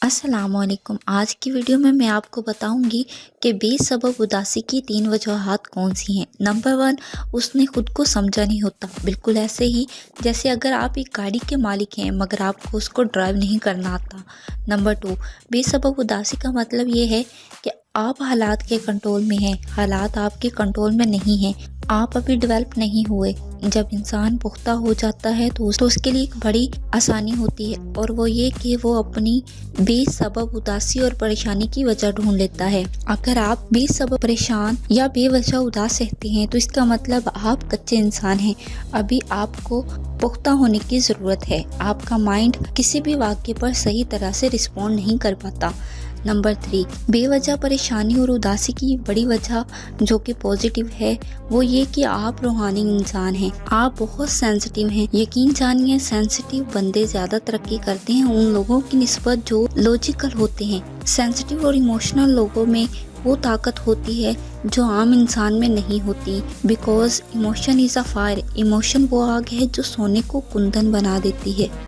अस्सलाम वालेकुम। आज की वीडियो में मैं आपको बताऊंगी कि बेसबब उदासी की 3 वजूहात कौन सी हैं। नंबर 1, उसने खुद को समझा नहीं होता। बिल्कुल ऐसे ही जैसे अगर आप एक गाड़ी के मालिक हैं मगर आपको उसको ड्राइव नहीं करना आता। नंबर 2, बेसबब उदासी का मतलब ये है कि आप हालात के कंट्रोल में हैं, हालात आपके कंट्रोल में नहीं हैं, आप अभी डेवलप नहीं हुए। जब इंसान पुख्ता हो जाता है तो उसके लिए एक बड़ी आसानी होती है और वो ये कि वो अपनी बेसबब उदासी और परेशानी की वजह ढूंढ लेता है। अगर आप बेसबब परेशान या बेवजह उदास रहते हैं तो इसका मतलब आप कच्चे इंसान हैं, अभी आपको पुख्ता होने की ज़रूरत है। आपका माइंड किसी भी वाक़े पर सही तरह से रिस्पॉन्ड नहीं कर पाता। नंबर 3, बेवजह परेशानी और उदासी की बड़ी वजह जो कि पॉजिटिव है वो ये कि आप रूहानी इंसान हैं, आप बहुत सेंसिटिव हैं। यकीन जानिए सेंसिटिव बंदे ज़्यादा तरक्की करते हैं उन लोगों की निस्बत जो लॉजिकल होते हैं। सेंसिटिव और इमोशनल लोगों में वो ताकत होती है जो आम इंसान में नहीं होती। Because emotion is a fire, emotion वो आग है जो सोने को कुंदन बना देती है।